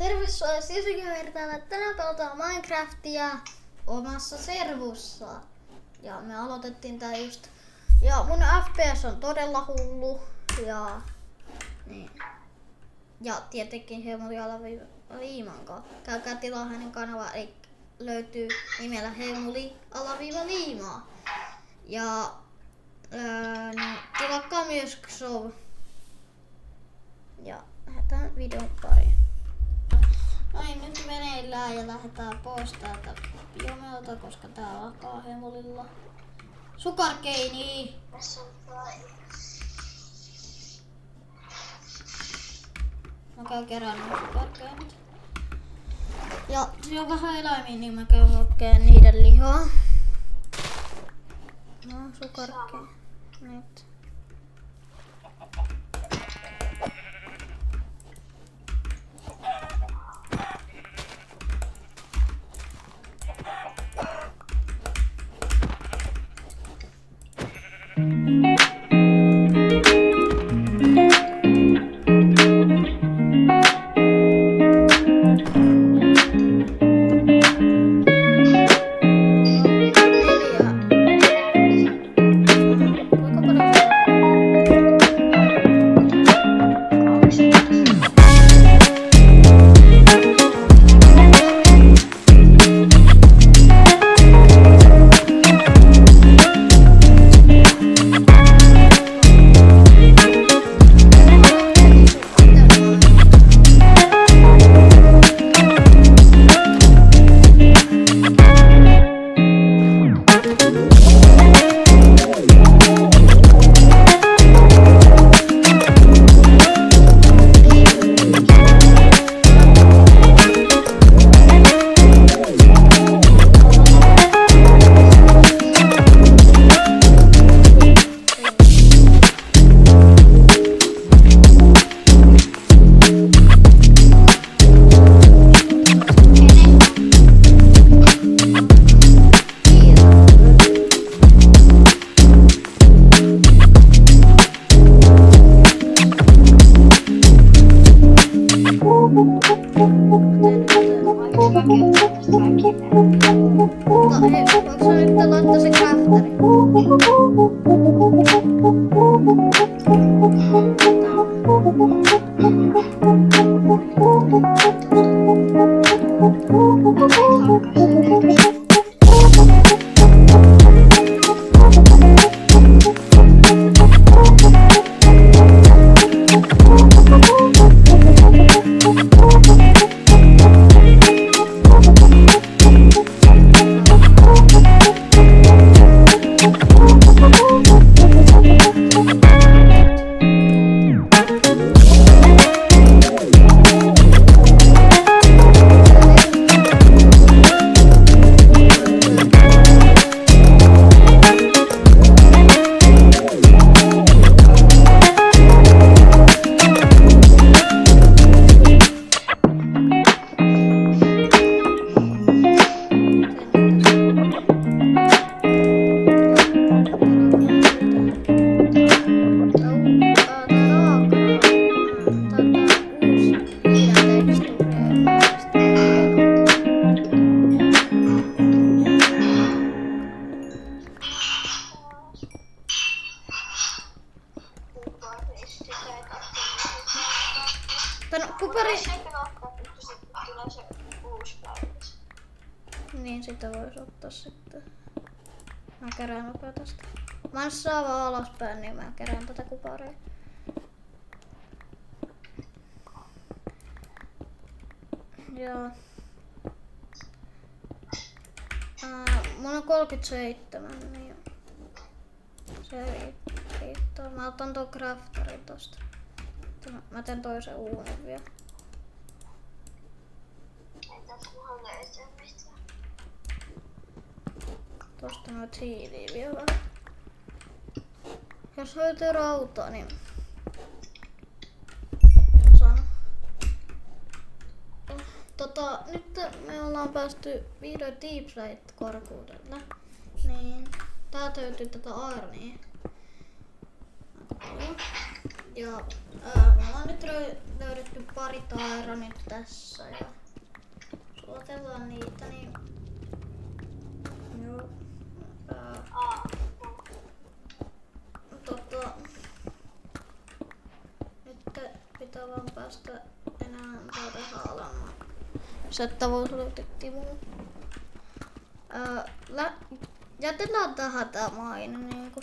Terve Sisukevertäällä. Tänään pelataan Minecraftia omassa servussa. Ja me aloitettiin tää just. Ja mun FPS on todella hullu. Ja niin. Ja tietenkin Heimuli-Liimankaan. Käykää tilaa hänen kanava, eli löytyy nimellä Heimuli-Liimaa. Ja niin, tilakkaa myös Xow. Ja lähdetään videon pariin. Noin, nyt veneillään ja lähdetään pois täältä biomelta, koska tää alkaa Heimulilla. Sugarcane'i! Mä käyn keräämään sugarcaneit. Ja se on vähän eläimiä, niin mä käyn hakkeen niiden lihaa. No, sugarcaneit. Niin, sitä voisi ottaa sitten. Mä kerään nopea tästä. Massaa vaan alaspäin, niin mä kerään tätä kuparia. Joo. Mulla on 37, niin se riittää. Mä otan tuon crafterin tosta. Mä teen toisen uunin vielä. Tosta noit hiiliä vielä. Jos löytyy rautaa, niin sano. Nyt me ollaan päästy vihdoin Deepslate-korkuudelle. Niin. Täältä löytyy tätä ironia. Ja me ollaan nyt löydetty pari tairaa nyt tässä ja suotellaan niitä, niin joo. Nyt pitää vaan päästä enää täältä haalamaan. Settävuus löytettiin muu. Jätetään tähän tää maine niinku.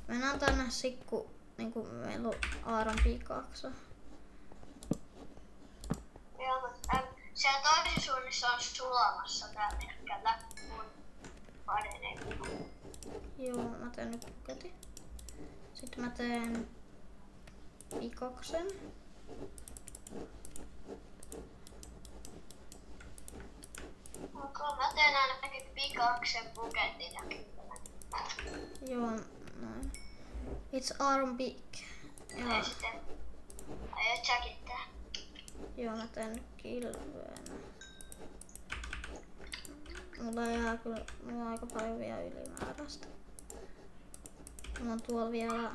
Mennään tänne sikku niinku meillä on Aaron pikaksa. Joo, mutta siellä toisessa suunnassa on sulamassa täällä hetkellä mun padeneen. Joo, mä teen nyt buketin. Sitten mä teen pikaksen. Okay, mä teen ainakin pikaksen buketin ja kymmenen. Joo, noin. It's Aaron Big. Ja sitten aiot säkin tää. Joo, mä teen nyt kilveen. Mulla on aika paljon vielä ylimääräistä. Mulla on tuolla vielä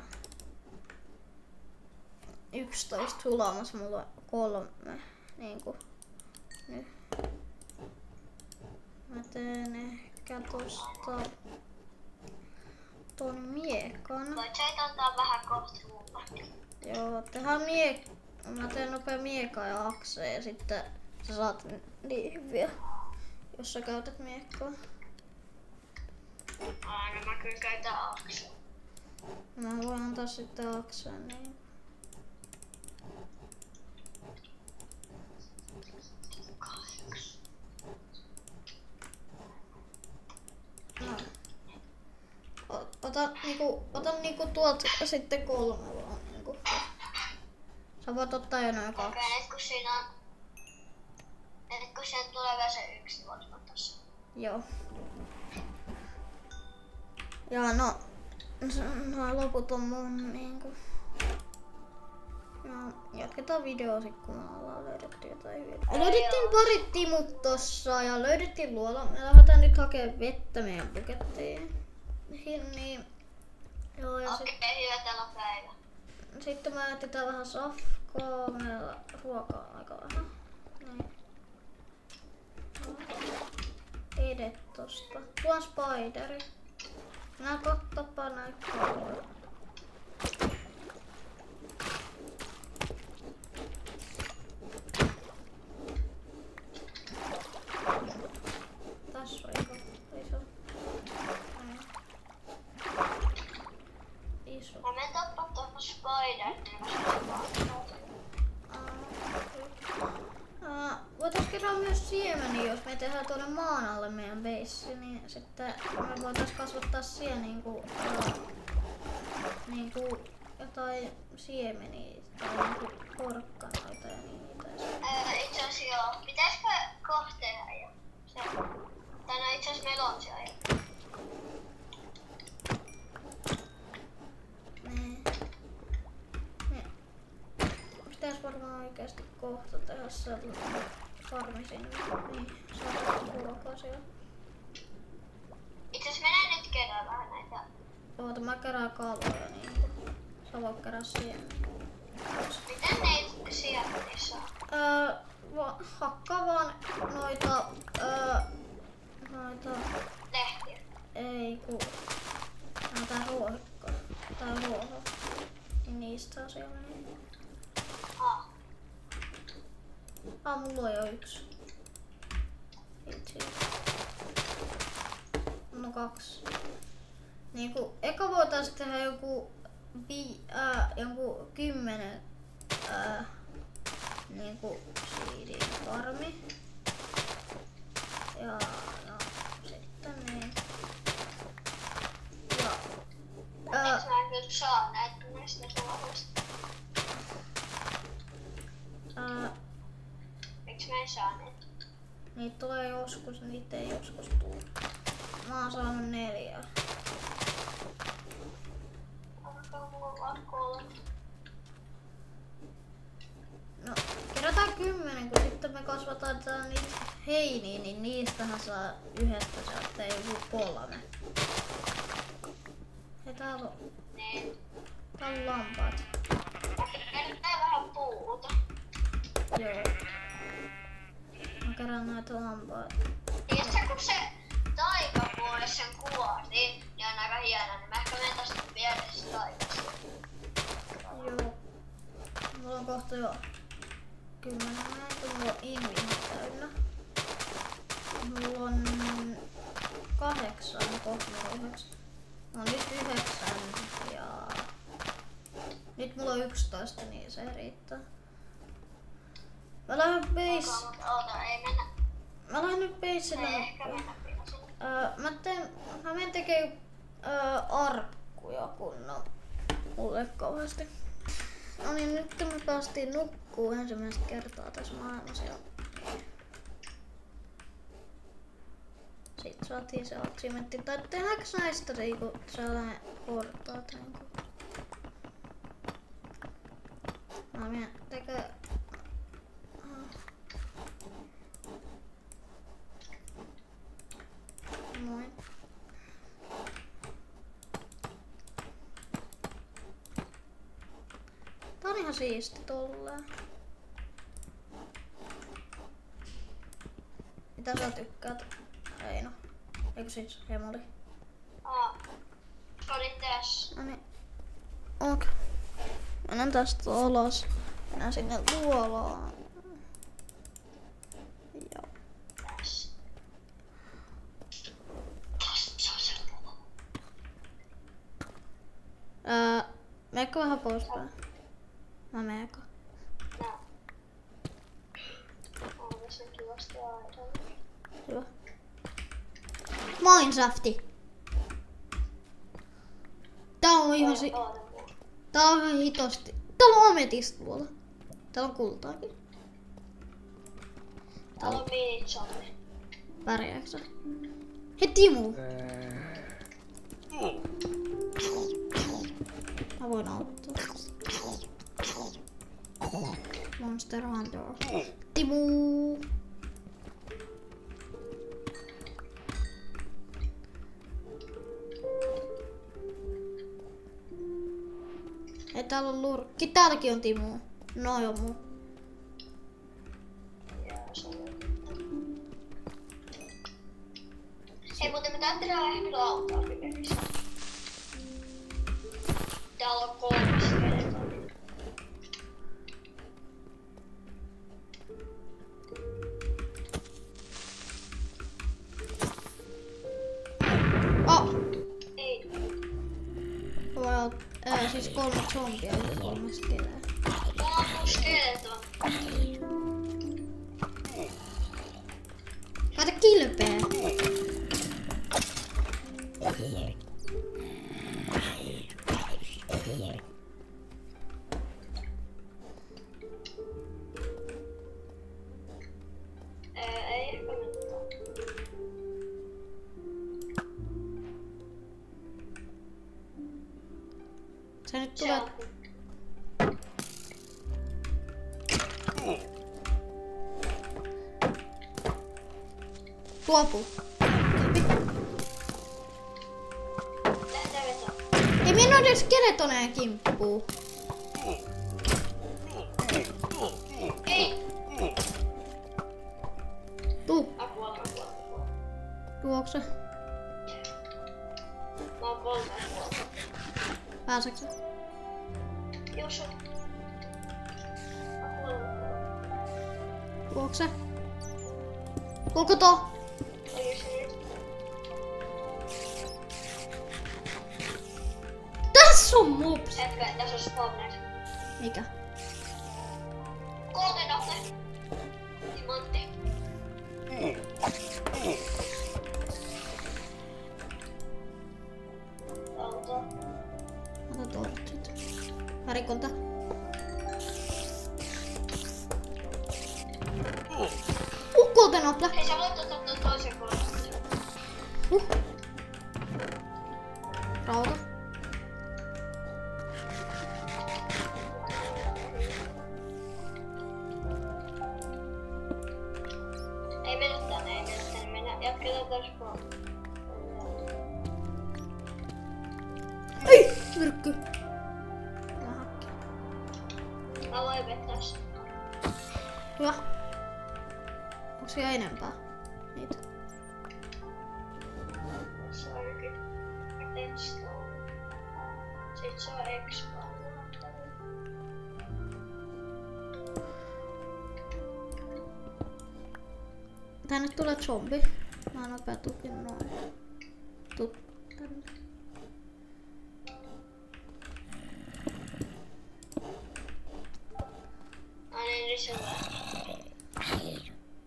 11 sulamassa, mulla on 3 niinku nyt. Mä teen ehkä tosta ton miekan. Voit sä antaa vähän kohta mulle? Joo, mä teen nopea mieka ja akse ja sitten sä saat niihin vielä, jos sä käytät miekkaa. Aina mä kyllä käytän aksen. Mä voin antaa sitten akseen niin. No. Ota niinku tuolta sitten 3 vaan niinku. Sä voit ottaa jo noin 2. Okei, nyt kun siinä on... Nyt kun sieltä tulee vielä se 1, niin voit ottaa sen. Joo. Ja no loput on mun niinku. Ja jatketaan videoa sit kun me ollaan löydetty jotain hyviä. Löydettiin pari timut tossa ja löydettiin luola. Me lähdetään nyt hakee vettä meidän bukettiin. Niin. Joo, ja Okei, hyvä, täällä on päivä. Sitten mä etsitään vähän safkaa. Meillä ruokaa on aika vähän. Niin. Edet tosta. Tuo on spideri. Nää kattopaa näitä kaloja. Tässä on iso. Iso. Mä menen tappaa tuohon spiderin, niin voitais kerran myös siemeniä, jos me tehdään tuonne maan alle meidän base, niin sitten me voitais kasvattaa siellä niinku jotain siemeniä tai niinku porkkanoita ja niitä. itse asiassa joo. Pitäisikö kohteena jo? Tai no itse asiassa meillä on siellä jo. Pitäis varmaan oikeesti kohta tehdä sellainen farmi sinne, niin saadaan ruokaa siellä. Itse asiassa mennään nyt kerran vähän näitä. Oota, mä kerään kaloja niinku. Sä voit kerää siemeniä. Miten neitä siemeniä saa? Hakkaa vaan noita Lehtiä. ei ku tää ruohikko tai ruoho. Niin niistä on siemeniä. Mulla on jo 1. Itse. No 2. Niinku eka voitais tehdä joku 10 niinku siidin farmi. Ja no sitten niin. Ja Miksi mä en kyllä saa näitä näistä ruohoista? Miksi mä en saa näitä? Niitä tulee joskus, niitä ei joskus tule. Mä oon saanut 4. Onko mulla vaan 3? No, kerätään 10, kun sitten me kasvataan niitä heiniä, niin niistähän saa yhdestä sieltä joku 3. Hei täällä on. Niin. Tää on lampaat. Kerää vähän puuta. Joo. Mä kerään näitä lampaita. Tiedätkö, kun se taikapuoli sen kuvasi, niin on aika hieno, niin mä ehkä menen tästä vielä se taikasta. Joo. Mulla on kohta jo 10 minuuttia, mulla on inviin täynnä. Mulla on 8, kohta mulla on 9. No nyt 9 ja nyt mulla on 11, niin se riittää. Mä lähden base. Ei mennä. Mä lähden nyt baseille. Ei ehkä mennä sinne. Mä menen tekemään arkkuja, kun on mulle kauheasti. No niin, nyt me päästiin nukkuun ensimmäistä kertaa tässä maailmassa. Sitten saatiin se achievementti. Tai tehdäänkö näistä niinku sellainen portaat niinku? Mä menen tekemään. Noin. Tää on ihan siisti tolleen. Mitä sä tykkäät? Eino. Eiku siis Hemoli? Olin tässä. Noniin. Ok. Mennään tästä alas. Mennään sinne luolaan. Joo. Tässä. Se on se luo. Meekö vähän poispäin? Mä meekö? Nää. On tässä kivasti aidan. Hyvä. Minecrafti! Tää on ihan Tää on ihan hitosti. Täällä on ametista tuolla. Täällä on kultaakin. Täällä on minitsommi. Pärjääksä sä? Hei Timu! Mä voin auttaa. Monster Hunter. Timu! Ei täällä on lurkki. Täälläkin on Timu. No joo muu. Hei, mutta me tarvitaan ehkä lautaa kymmenissä. Täällä on 3 skeletonia. Oh! Ei. Siis 3 zombia ja 3 skeleä. 3 skeleton. Kato kilpeä! Ei ehkä mennä. Sä nyt tulet. Tuopu. Lähdetään vetää. Ei mennä edes skeletoneen kimppuu. Ei. Tuu. Apua. Juokse. Mä oon 3 vuotta. Pääseksä? Jos on. Juokse. Kuulko to? Tässä on mops. Etkö, tässä on spawner. Mikä? Kolmenote. Timantti. Auto. Ota tortsit. Värikonta. Kultenopla. Hei, sä voit ottaa toisen kolmesta. Rauta. Ei mennä tänne. Jatketaan taas vaan. Ei! Myrkky. oikein tässä. Hyvä. Onko siellä enempää? Niitä. Tässä on ainakin redstone. Sitten se on expa. Tänne tulee zombi. Mä nopea tukin noin. Tuu tänne. Niin se on.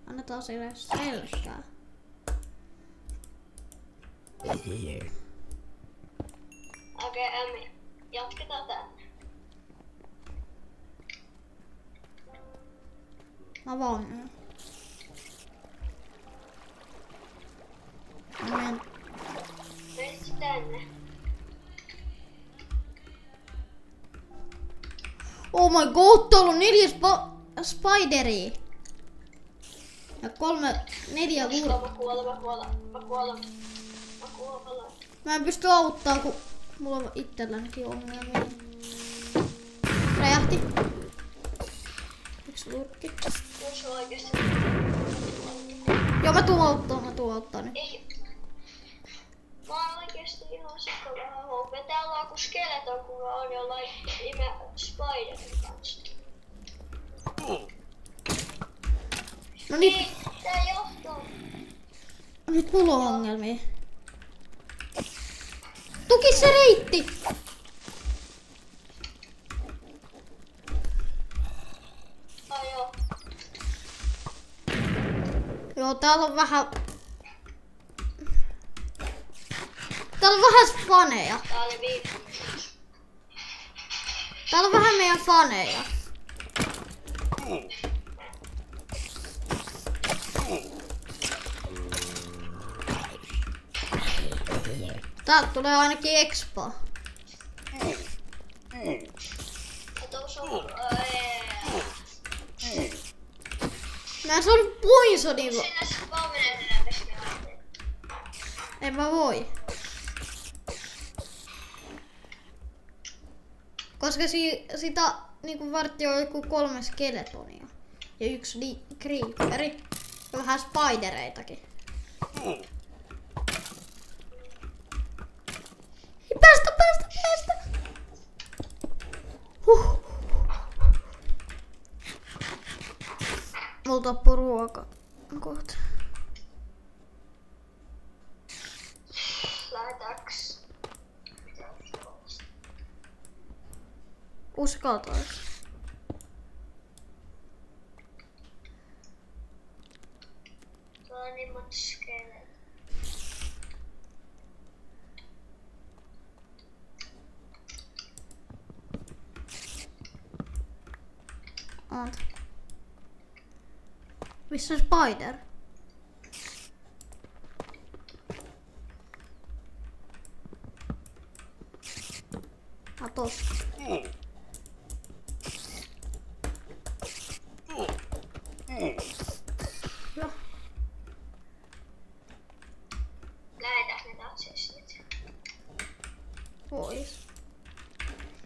Annetaan sille selkää. Okei, jatketaan tänne. Mä vaan. Menen. Mennään tänne. Oh my god, täällä on 4 spideria. Ja 4 Mä kuolen. Mä en pysty auttaa, kun mulla on itsellänikin ongelmia. Räjähti. Yksi lurkki. Jos oikeesti. Joo, mä tuun auttaa nyt. Ei. Mä oon oikeesti ihan sikana houkuja. Täällä on joku skeleton, kuka on jollain spiderin kanssa. No niin. Ei, tää johtuu. Nyt mulla on ongelmia. Tuki se reitti! Ai joo. Joo, täällä on vähän... Täällä on vähän faneja. Tää oli viime. Täällä on vähän meidän faneja. Täältä tulee ainakin expa. Mä en saanut poisonia. En mä voi. Koska sitä niinku varttioi joku 3 skeletonia. Ja 1 creeperi. Ja vähän spidereitakin. Päästä! Mulla tappoi ruoka kohta. Lähetääks? Uskaltais. Tuo on niin monta skeletä. Anta. Missä on spider? Tossa. Hyvä. Lähetääks ne tatsesit? Pois.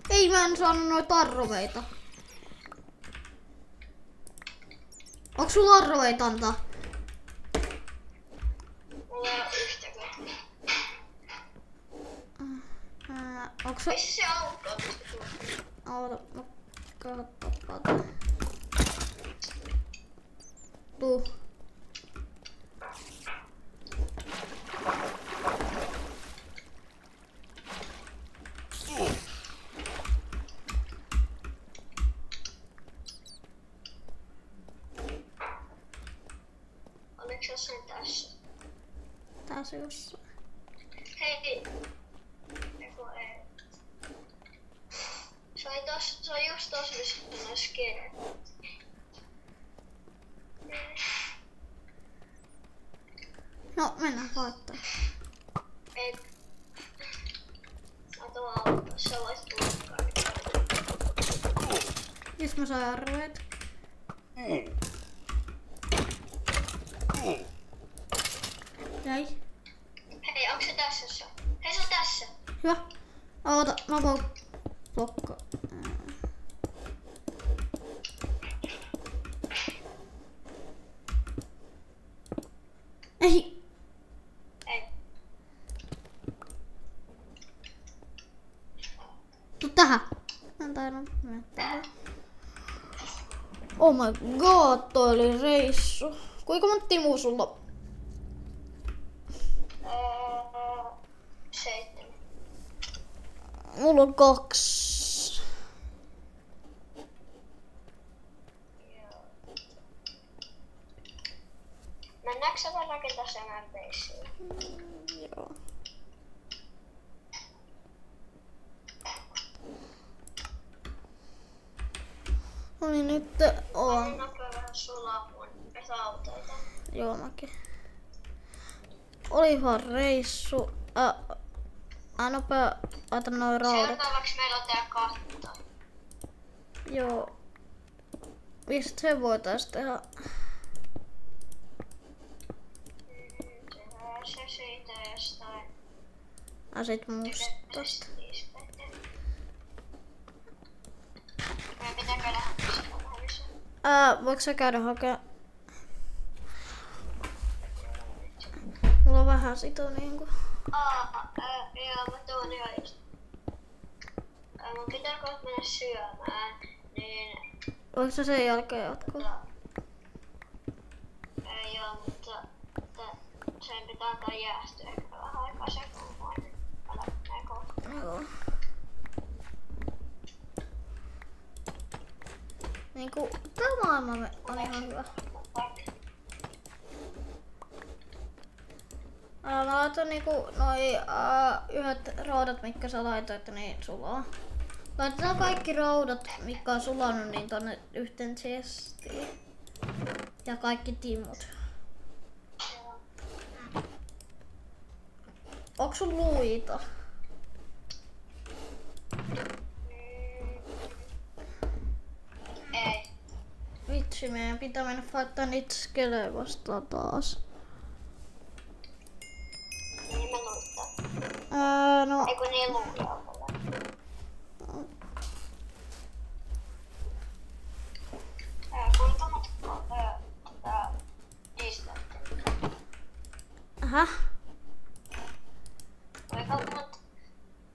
Ei mä en saanut noita arroveita. Onks sulla arroveita antaa? Mulla ei oo yhtäkään. Onks se... Missä se aukko on, mistä tuo? Oota, mä katsotaan. Tuu. Oliko se jossain tässä? Tässä jossain. Hei! Eiku ei. Se on just tossa, missä on noin skeleet. No, mennään laittaa. Ei. Mä tuon autossa, sä voisit tulla. Nyt mä saan arroveita. Jäi. Hei, onko se tässä? Hei, se on tässä. Hyvä. Oota, mä voin blokkaa. Ei. Ei. Tuu tähän. Mä en tainnut mennä tähän. Oh my god, toi oli reissu. Kuinka monta Timua sulla on? 7. Mulla on 2. Joo. Mennäänkö sä vaan rakentaa sen MPC:llä? Joo. No niin, nyt on. Nopea vähän sulaa mun rautoita. Joo, mäkin. Olihan reissu. Nopea, laitan noin raudat. Seuraavaksi meillä on tää katto. Joo. Mistä se voitais tehdä? Tehdään se siitä jostain. Sit mustasta. Meidän pitää käydä hakemaan vähän lisää. Voiko sä käydä hakea? Mulla on vähän sitä niinku. Joo, mä tuon jo just. Mun pitää kohta mennä syömään, niin... Voiko sä sen jälkeen jatkaa? Joo, mutta sen pitää antaa jäähtyä ehkä vähän aikaa se, kun voin aloittaa kohta. Joo. Niinku, tää maailma on ihan hyvä. Mä laitan niinku noi yhdet raudat, mitkä sä laitoit, niin sulaa. Laitetaan kaikki raudat, mitkä on sulanut, niin tonne yhteen chestiin. Ja kaikki timut. Onks sun luita? Ei. Vitsi, meidän pitää mennä fightaa niitä skelejä vastaan taas. Niin mä luittaa. No. Eiku niin luulia on. Kuinka monta distantti? Häh? Kuinka monta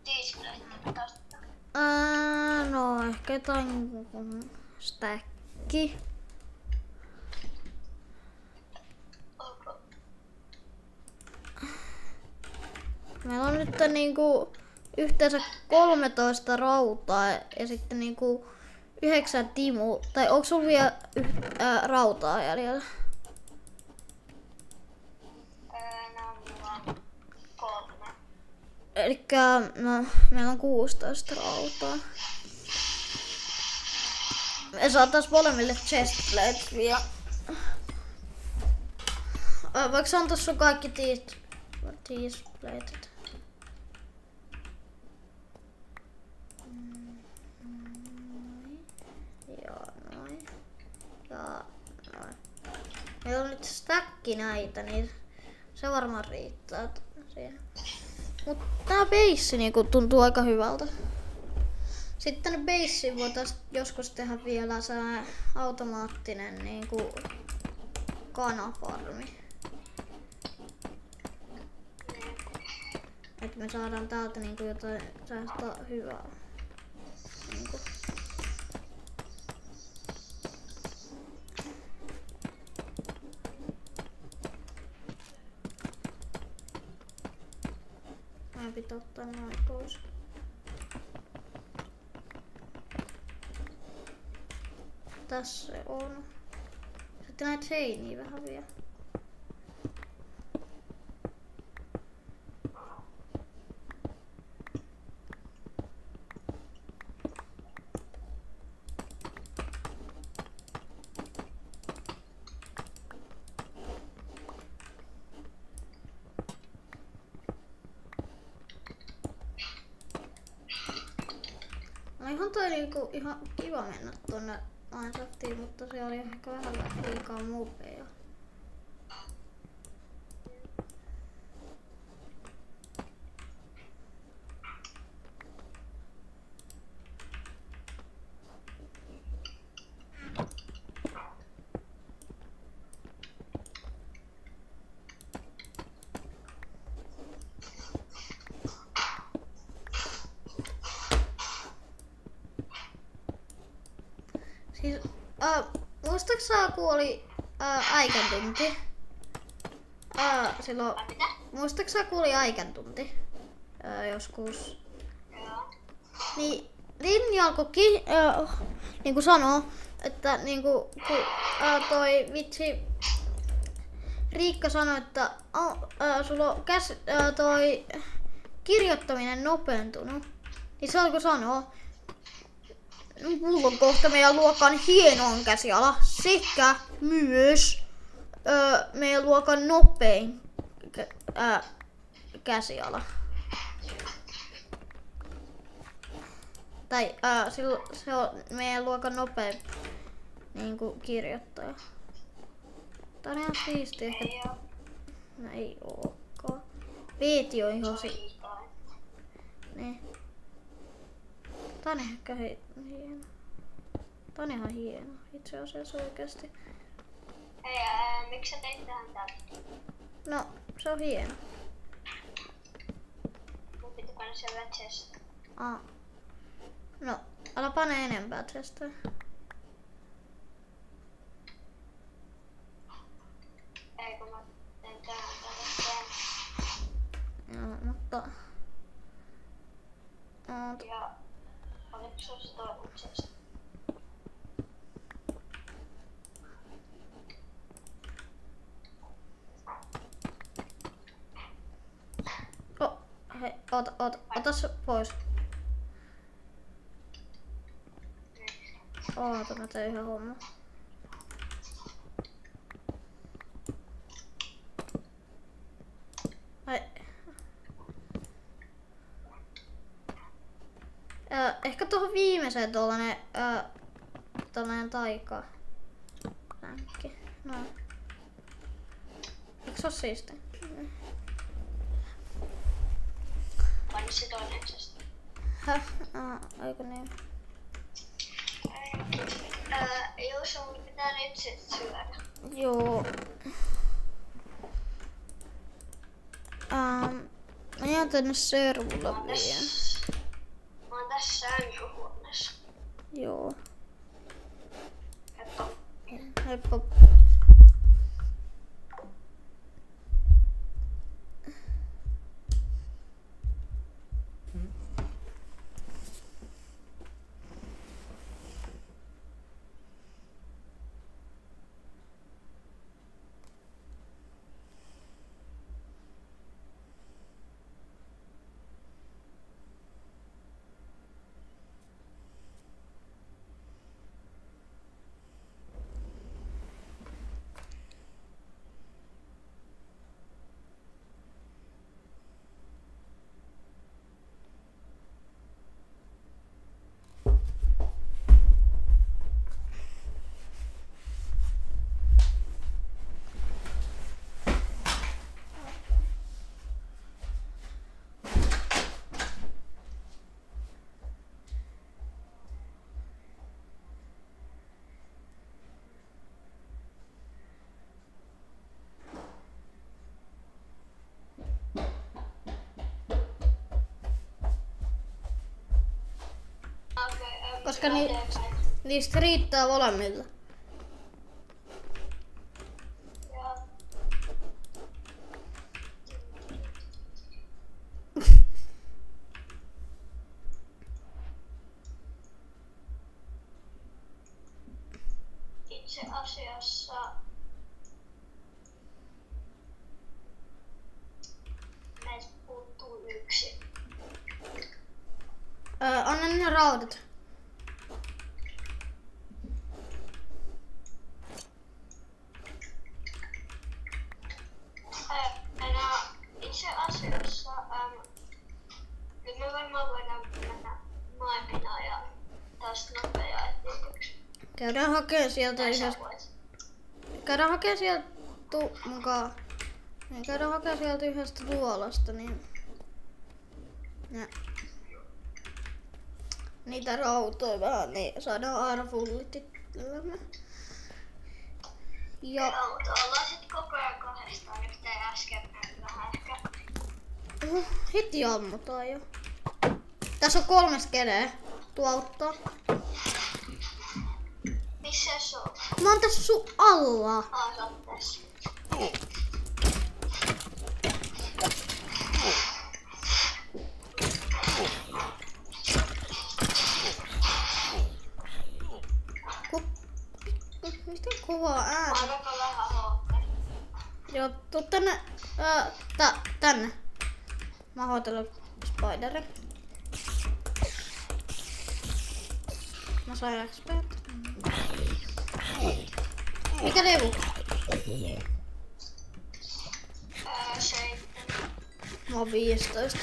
displaytä tästä? No ehkä jotain stäkki. Meillä on nyt niinku yhteensä 13 rautaa ja sitten niinku 9 timua. Tai onko sulla vielä rautaa jäljellä? No, mulla on 3. Elikkä no, meillä on 16 rautaa. Me saatais molemmille chestplate vielä. Voiko antaa sun kaikki chestplatet? Ja noin. Ja noin. Meillä on nyt stacki näitä, niin se varmaan riittää siihen. Mut tää base niinku tuntuu aika hyvältä. Sitten tänne baseen voitais joskus tehdä vielä se automaattinen niinku kanafarmi. Et me saadaan täältä niinku jotain sellaista hyvää. Niinku. Meidän pitää ottaa noin pois. Tässä se on. Sitten näitä seiniä vähän vielä. No ihan toi niinku ihan kiva mennä tonne Minecraftiin, mutta se oli ehkä vähän liikaa mobeja. Muistaaksä kun oli aikän tunti? Silloin... Mitä? Muistaaksä kun oli aikän tunti? Joskus. Joo. Niin Linni alkoi niinku sanoo, että niinku kun toi vitsi Riikka sanoi, että sulla on toi kirjoittaminen nopeentunut. Niin se alkoi sanoa, mulla on kohta meidän luokan hienoin käsiala sekä myös meidän luokan nopein käsiala. Tai se on meidän luokan nopein niinku kirjoittaja. Tää on ihan siistiä. Ei oo. No ei ookaan. Veeti on ihan niin. Tää on ehkä hieno. Tää on ihan hieno itse asiassa oikeesti. Hei, miksi sä teit tähän täällä? No, se on hieno. Mun piti panna sen chest. No, älä pane enempää chestejä. Ei kun mä teen tähän. Joo, mutta... Ja oliko se toinen chest? Hei, ota se pois. Oota, mä teen yhden homman. Ai. Ehkä tuohon viimeiseen tollanen taika. Länkki. No. Eikö se oo siistiä? Panna se toinen chest. Eikö niin? Joo, sun pitää nyt sit syödä. Joo. Mä jään tänne servulle vielä. Mä oon tässä sänkyhuoneessa. Joo. Heippa. Heippa. Koska niistä riittää molemmilla. Itse asiassa meiltä puuttuu yksi. Anna ne raudat. Itse asiassa nyt me varmaan voidaan mennä maailminaan ja taas nopeaa eteenpäin. Käydään hakee sieltä yhdestä. Käydään hakee sieltä mukaan. Käydään hakee sieltä yhdestä luolasta, niin ja niitä rautoja vähän, niin saadaan aina fullit itsellemme. Ja ollaan sit koko ajan kahdestaan, nyt ei äsken vähän ehkä. Heti ammutaan jo. Tässä on 3 skeneä. Tuo auttaa. Missä se on? mä oon tässä sun alla. Sä oot tässä. Miten kovaa ääni? Aika vähän hoopea. Joo, tuu tänne. Tänne. Mä hoitelen spiderin. Mä sain XP:tä. Mikä levu? 7. Mä oon 15.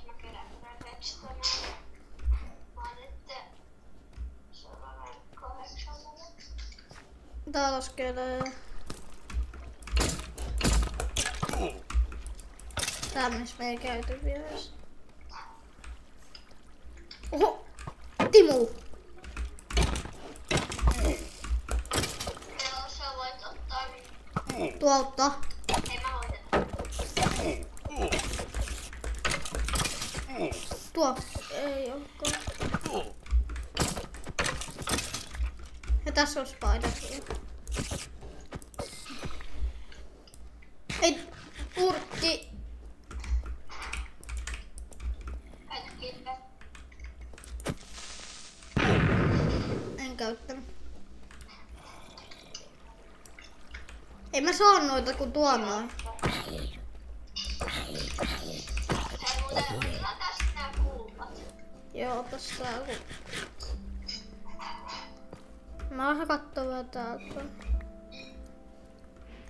Mä kerään repsistä. Mä oon nyt seuraavan 8. Tää laskelee. Tää missä me ei käyty vielä edes. Oho! Timu! Joo, sä voit ottaa niin. Tuolta. Ei mä hoidan. Tuo. Ei olekaan. Ja tässä on spider. Ei, urkki. Hetkille. En käyttänyt. Ei mä saa noita kun tuon noin. Hei muuten, otetaan tästä nää kulmat. Joo, otas tää kun... Mä oon kattoo vähän täältä.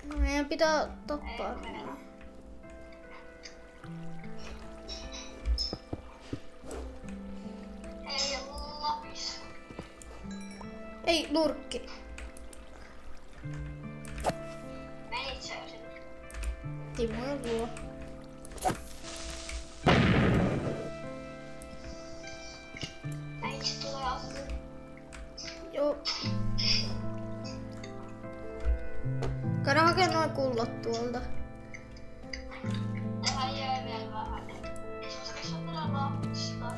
No meidän pitää tappaa nämä. Ei lapis. Ei, nurkki. Menit sä jo sinne? Timo ja luo. Menit sä tulee apuun? Joo. Käydä hakee noin kullat tuolta. Tähän jäi vielä vähän. Jos on vielä lapista.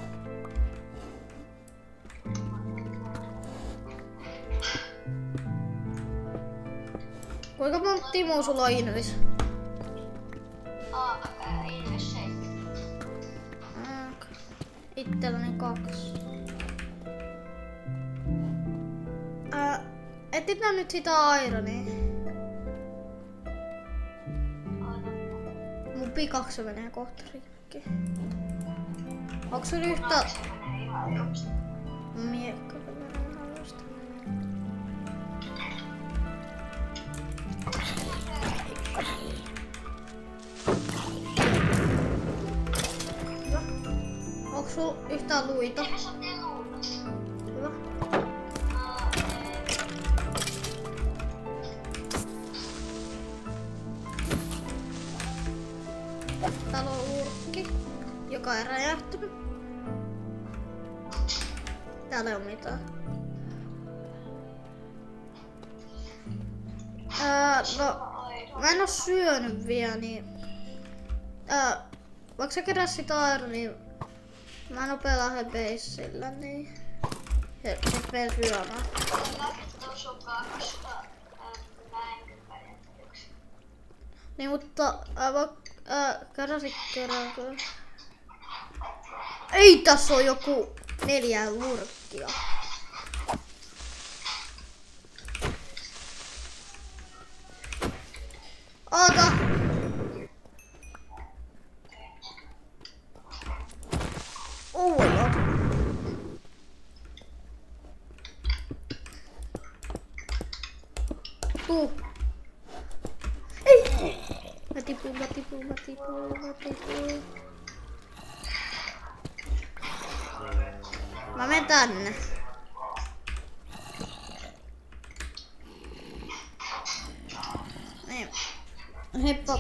Kuinka monta Timo sulla on Invis? Ilves 7. Itselläni 2. Etsitään nyt sitä ironia. Mun pikakse menee kohta rikki. Onko sulla yhtä... Menee ihan just. Miekka menee ihan just. Hyvä. Onko sulla yhtään luita? Ei me saatiin luulas. Hyvä. Täällä on urkki, joka ei räjähtynyt. Täällä ei oo mitään. No, mä en oo syönyt vielä, niin... vaikka sä keräs sit aero, niin... Mä nopea lähden baseillä, niin... Sit meen syömään. Lääkettä on sukaan, koska mä en pärjätä yksin. Niin, mutta... Keräsit kerääkö? Ei, tässä on joku 4 lurkkia. Oota! Oh my god. Tuu. Ei! Mä tipuun. Mä menen tänne. Niin. Heippa.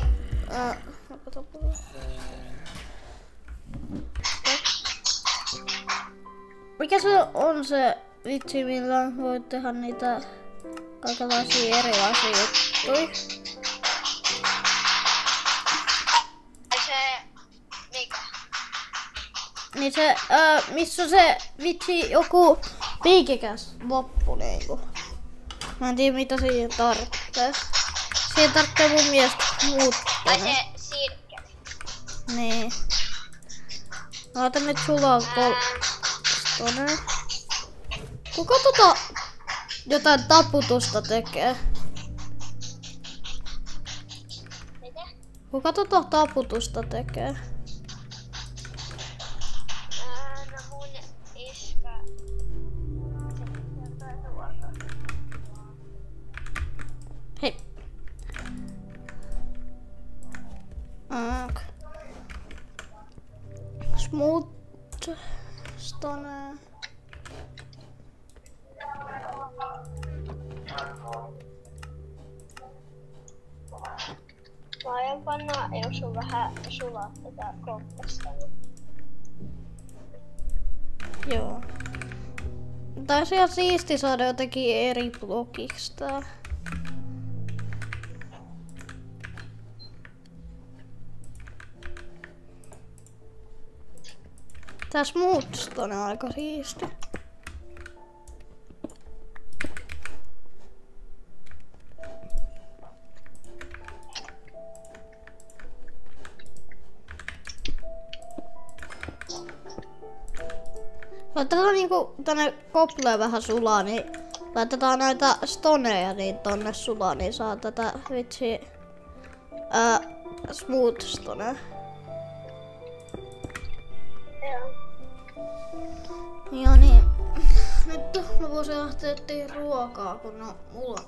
Mikä se on se vitsi, millä voit tehdä niitä kaikenlaisia erilaisia juttuja? Se mikä? Niin se, missä se vitsi joku piikikäs loppu niinku. Mä en tiedä mitä siihen tarvitsee. Siihen tarvitsee mun mielestä muuttaa. Ai se sirkkeli. Niin. Mä otan nyt sulaa tonne. Kuka jotain taputusta tekee? Mitä? Kuka taputusta tekee? No mun iskä. Jotain ruokaa. Hei. Smooth stone. Mä aion panna, jos sun vähän sulaa tätä kompasta. Joo. Tää olisi ihan siisti saada jotenkin eri blogiksi tää. Tää Smoothstone on aika siisti. Laitetaan niinku tänne kopleen vähän sulaa, niin laitetaan näitä stoneja niin tonne sulaa, niin saa tätä vitsi Smoothstonea. Joo. Joo niin, nyt mä voisin lähteä etsiä ruokaa, kun no, mulla on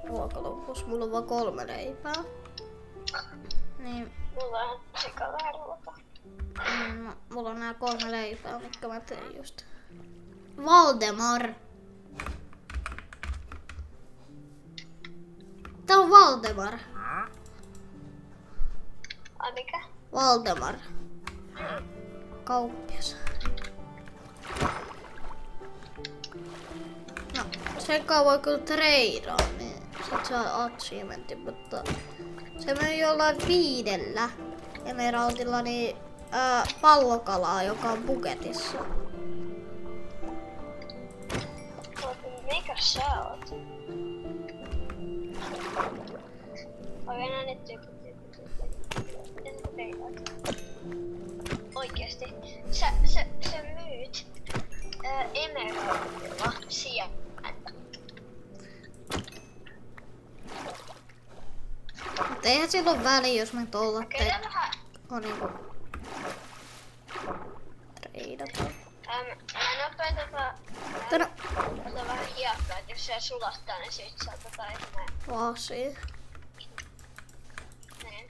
ruoka loppus. Mulla on vaan 3 leipää. Niin. Mulla on sika vähän ruokaa. Mulla on nää 3 leipää, mitkä mä tein just. Valdemar! Tää on Valdemar. Ai mikä? Valdemar. Kauppias. No, sen kanssa voi kyllä treidaa, niin sit saa achievementin, mutta se meni jollain 5 emeraldilla niin pallokalaa, joka on buketissa. Mikä sä oot? Okei, no nyt oikeesti. Sä myyt emeraldilla sieltä. Mut eihän sillä ole väliä, jos me tuolla on niinku treidata. Mä nopeeta ota vähän hiekkaa, että jos se sulattaa, niin sit saa Lasia. Niin.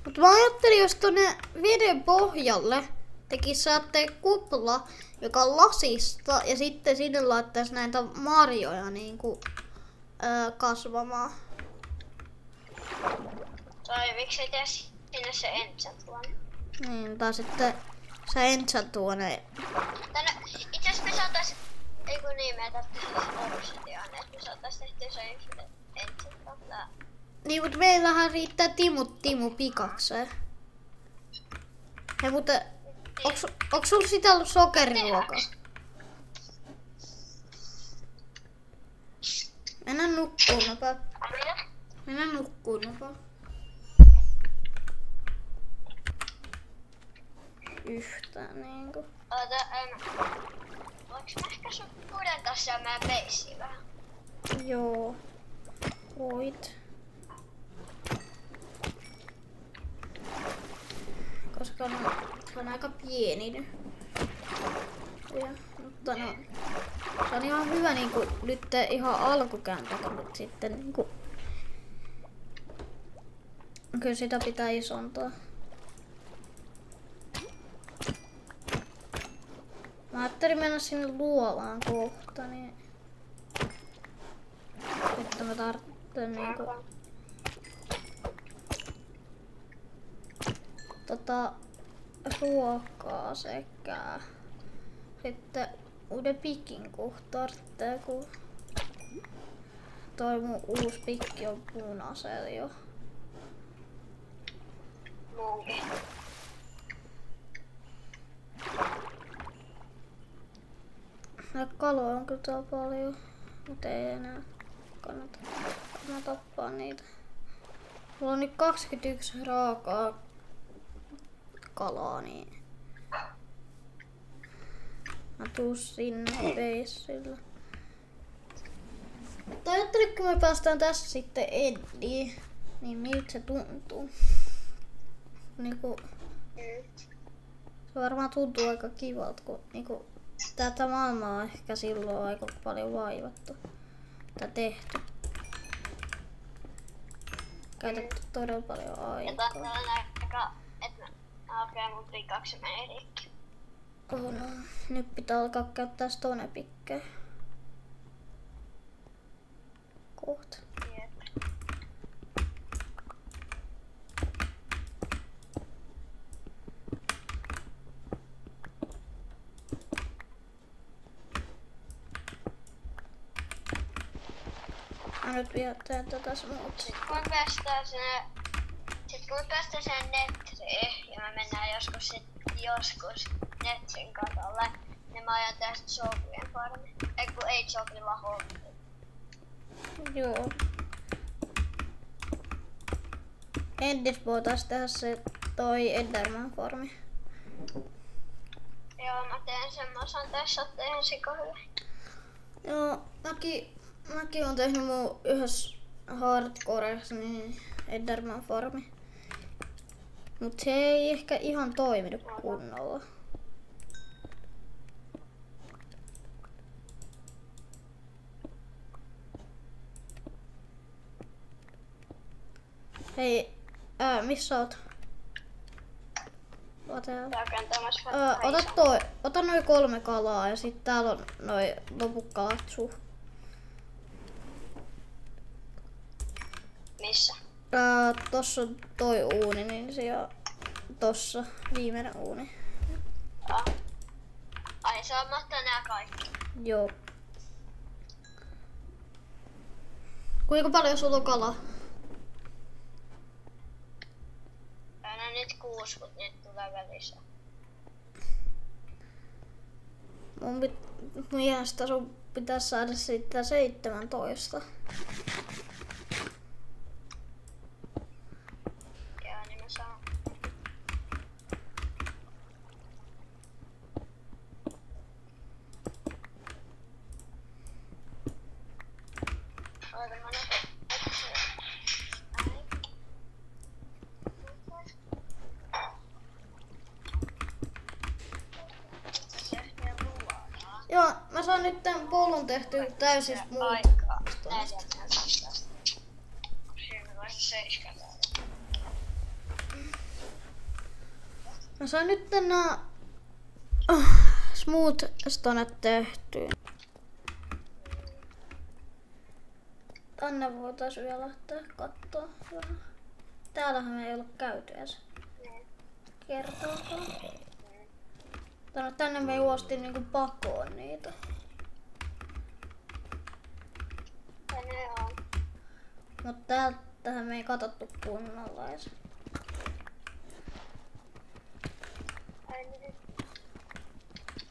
Mut mä ajattelin, jos tonne veden pohjalle tekis saatte kupla, joka on lasista, ja sitten sinne laittais näitä marjoja niinku kasvamaan. Tai miksi ei tee sinne se enchant-luonne? Niin, tai sitten sä enchantuone. Itse asiassa me saatais, eiku niin, me tarvittais obsidiaan, että me saatais tehtyä se enchant-luonne. Niin, mut meillähän riittää Timu pikakseen. Hei, mutta onks sulla sitä sokeriruokaa? Mennään nukkuun nopea. Mennään nukkuun nopea. Yhtään niinku. Voinko mä ehkä sun pudentaa siellä meidän beissiin vähän? Joo. Voit. Koska se on aika pieni nyt. Ja, mutta no, se on ihan hyvä niinku nyt ihan alkukääntäkö, mutta sitten niinku kyllä sitä pitää isontaa. Mä ajattelin mennä sinne luolaan kohta, niin että mä tarvitsen niinku ruokaa sekä sitten uuden pikin tarvitsee, kun toi mun uusi pikki on punaisella jo. Munkin. Kaloja on kyllä paljon, mutta ei enää kannata. Mä tappaan niitä. Mulla on nyt 21 raakaa kalaa, niin mä tuun sinne peissillä. Mutta ajattelin, kun me päästään tässä sitten Eddiin, niin miltä se tuntuu? Niinku, se varmaan tuntuu aika kivalta, kun niinku, tätä maailmaa on ehkä silloin aika paljon vaivattu. Tai tehty. Käytetty todella paljon aikaa. Ja tää on aika, että okei, mun pikaksi menee rikki. Oh no, nyt pitää alkaa käyttää stone pikkejä. Kohta. Jep. Mä nyt vielä teen tätä smoothia. Sitten kun me päästään sen netriin ja me mennään joskus netrin katolle, niin mä ajan tästä Zombien farmi. Ei Zombilla hommi. Joo. Endis voitais tehdä se toi Enderman farmi. Joo, mä teen semmoisen tässä, että ihan sika hyvä. Joo, mäkin on tehnyt mun yhdessä hardcoressa niin Enderman farmi. Mut se ei ehkä ihan toiminut kunnolla. Hei, missä oot? Ota noin 3 kalaa ja sit täällä on noin loput kalat suh. Missä? Tossa on toi uuni, niin se on tossa viimeinen uuni. Ai se on mahtaa nää kaikki. Joo. Kuinka paljon sulla on kalaa? No nyt 6, mut nyt tulee vielä lisää. Mun mielestä sun pitäis saada siitä 17. Joo, niin mä saan. Oota, mä Joo, mä saan nyt tän polun tehtyä täysin muuta. aikaa. Siinä on 7. Mä saan nyt nää smooth stonet tehtyä. Tänne voitais vielä lähteä kattoo vähän. Täällähän me ei ole käyty edes kertaakaan. Tänne me juostiin niinku pakoon niitä. Tänne on. Mut tähän me ei katsottu kunnolla edes.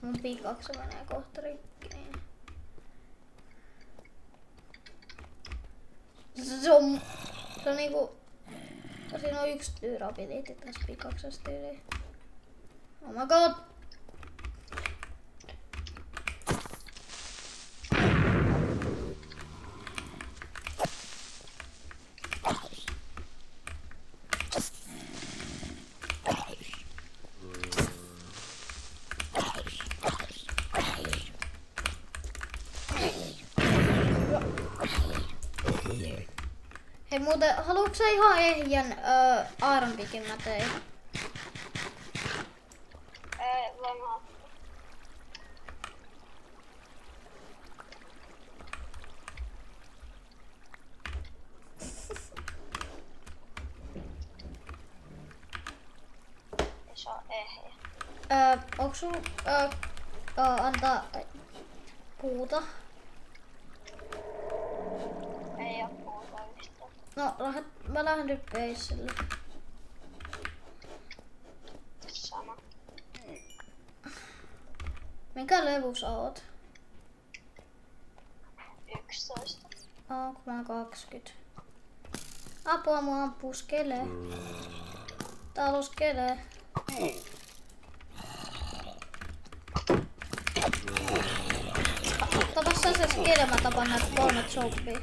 Mun pikaksi menee kohta rikki. Niin. Se on niinku... Siinä on 1 durability tässä pikaksesta yli. Oh my god! Hei muuten, haluatko sä ihan ehjän Ironpikin mä tein? Voin ottaa. Se on ehjä. Onks sun antaa puuta? Ei oo puuta yhtään. No, mä lähden nyt peissille. Sama. Minkä levy sä oot? 11. Onko mä 20? Apua, mua ampuu skele. Täällä on skele. Tapassa se skele, mä tapan näitä 3 zombia.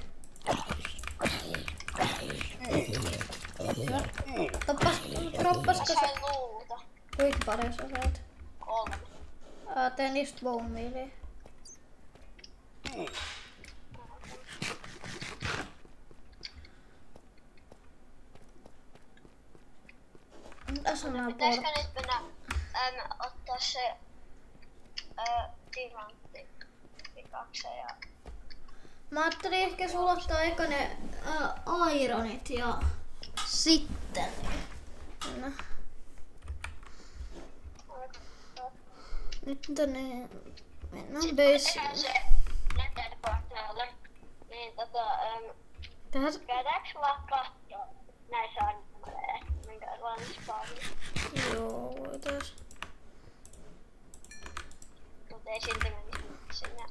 Droppasko se? Kuinka paljon sä sait? 3. Teen niistä bone mealia. Tässä on nää Pitäisikö nyt mennä ottaa se timantti pikakseen ja... Mä ajattelin ehkä sulattaa eka ne ironit ja sitten... No. Nyt tänne mennään baseen. Se netterportaille, niin käydäänkö vaan kattoo näissä animaleja, minkälainen spawni? Joo, voitais. Mut ei silti menisi sinne.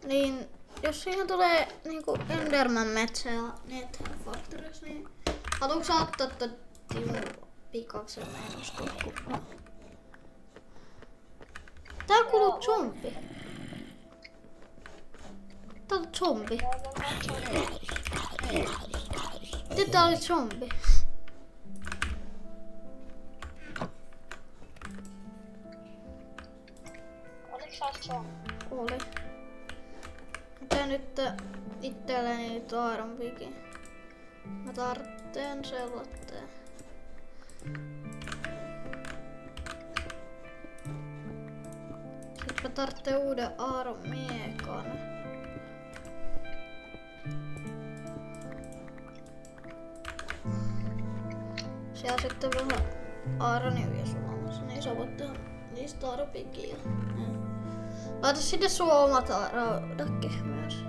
Niin, jos siihen tulee niinku Enderman metsä ja Nether Fortress, niin haluatko sä ottaa pikaksen? Mä en usko kukaan. Tää kuuluu zombi. Tää on zombi. Miten tää oli zombi? Oliko sä zombi? Oli. Mitä nyt itselleni nyt Iron Pickin? Mä tarvitsen sellaisen. Sitten mä tarvitsen uuden Iron Miekan. Siellä sitten vähän Ironia vielä sulamassa, niin sä voit tehdä niistä Iron Pickia. Laita sinne sun omat raudatkin myös.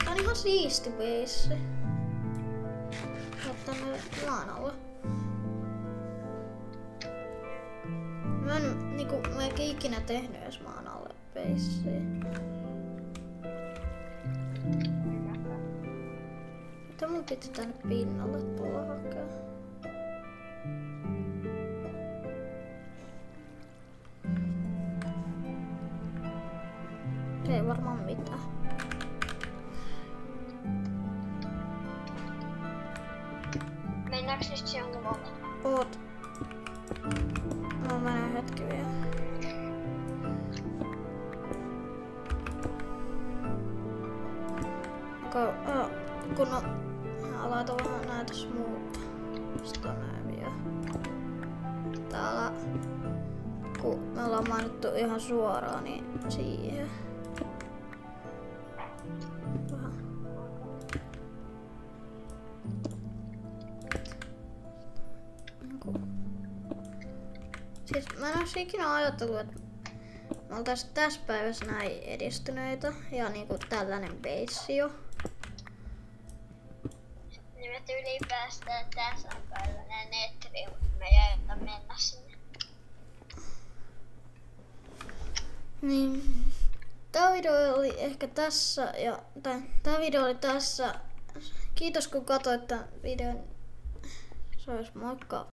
Tää on ihan siisti base. Laita tänne maan alle. Mä en eikä ikinä tehnyt edes maan alle basea. Mitä mun piti tänne pinnalle tulla hakea? Ei varmaan mitään. Mennäänkö nyt siihen luvalle? Oot. No menee hetki vielä. Kun mä laitan vähän näitä smoothista näin vielä. Täällä kun me ollaan mainittu ihan suoraan, niin siihen. Vähän. Siis mä en ois ikinä ajatellut, että me oltais tässä päivässä näin edistyneitä ja niinku tällainen base jo. Niin me tyyliin päästään tässä päivänä netteriin, mutta me ei ota mennä sinne. Niin. Tää video oli ehkä tässä ja tää video oli tässä. Kiitos kun katsoit tän videon. Se olisi moikka.